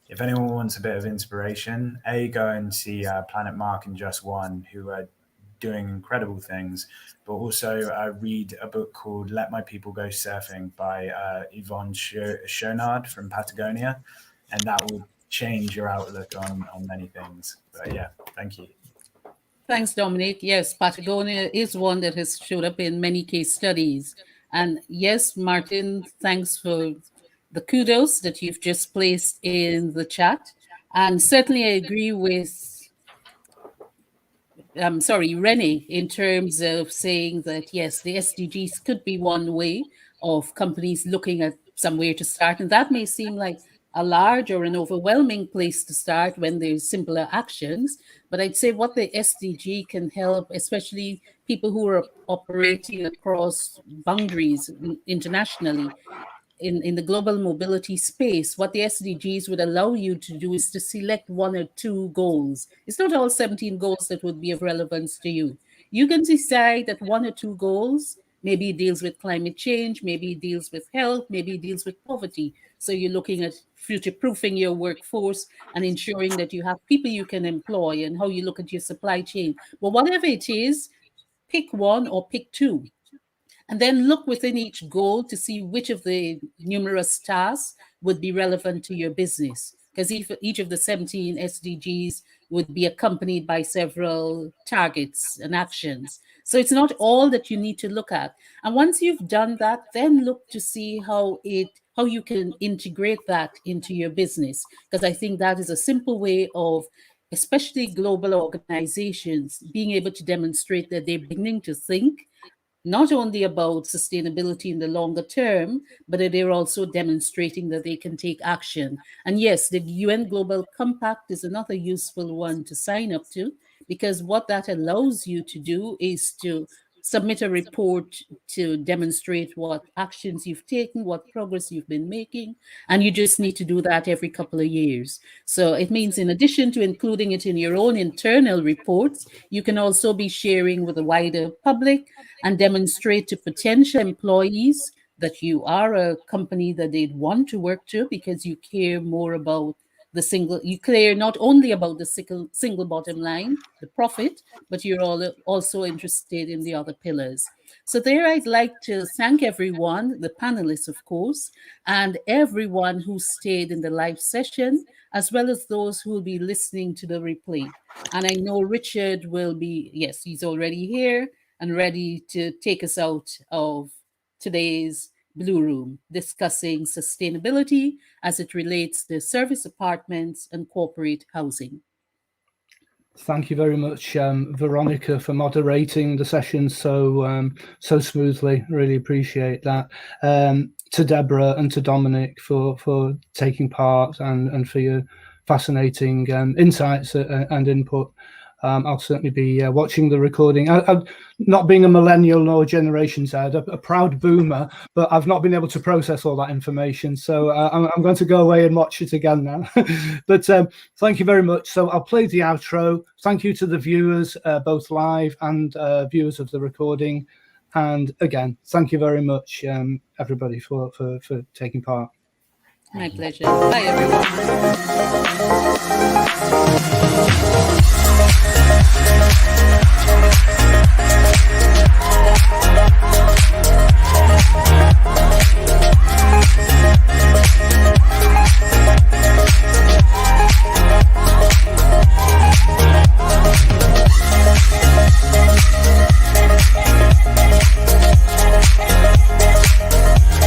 Speaker 5: if anyone wants a bit of inspiration, go and see Planet Mark and Just One, who are doing incredible things, but also read a book called Let My People Go Surfing by Yvonne Chouinard from Patagonia, and that will change your outlook on many things. But yeah, thank you.
Speaker 4: Thanks, Dominic. Yes, Patagonia is one that has showed up in many case studies. And yes, Martin, thanks for the kudos that you've just placed in the chat. And certainly I agree with Renee, in terms of saying that, yes, the SDGs could be one way of companies looking at somewhere to start. And that may seem like a large or an overwhelming place to start when there's simpler actions. But I'd say what the SDG can help, especially people who are operating across boundaries internationally, in the global mobility space, what the SDGs would allow you to do is to select 1 or 2 goals. It's not all 17 goals that would be of relevance to you. You can decide that 1 or 2 goals, maybe it deals with climate change, maybe it deals with health, maybe it deals with poverty. So you're looking at future-proofing your workforce and ensuring that you have people you can employ, and how you look at your supply chain. But whatever it is, pick 1 or pick 2. And then look within each goal to see which of the numerous tasks would be relevant to your business. Because each of the 17 SDGs would be accompanied by several targets and actions. So it's not all that you need to look at. And once you've done that, then look to see how you can integrate that into your business. Because I think that is a simple way of, especially global organizations, being able to demonstrate that they're beginning to think not only about sustainability in the longer term, but that they're also demonstrating that they can take action. And yes, the UN Global Compact is another useful one to sign up to, because what that allows you to do is to submit a report to demonstrate what actions you've taken, what progress you've been making, and you just need to do that every couple of years. So it means, in addition to including it in your own internal reports, you can also be sharing with the wider public and demonstrate to potential employees that you are a company that they'd want to work to, because you care more about you care not only about the single bottom line, the profit, but you're also interested in the other pillars. So there, I'd like to thank everyone, the panelists, of course, and everyone who stayed in the live session, as well as those who will be listening to the replay. And I know Richard will be, yes, he's already here and ready to take us out of today's Blue Room, discussing sustainability as it relates to service apartments and corporate housing.
Speaker 1: Thank you very much, Veronica, for moderating the session so smoothly. Really appreciate that. To Deborah and to Dominic for taking part and for your fascinating insights and input. I'll certainly be watching the recording. I'm not being a millennial nor Generation Z, a proud boomer, but I've not been able to process all that information. So I'm going to go away and watch it again now. But thank you very much. So I'll play the outro. Thank you to the viewers, both live and viewers of the recording. And again, thank you very much, everybody, for taking part.
Speaker 4: My pleasure. Bye, everyone.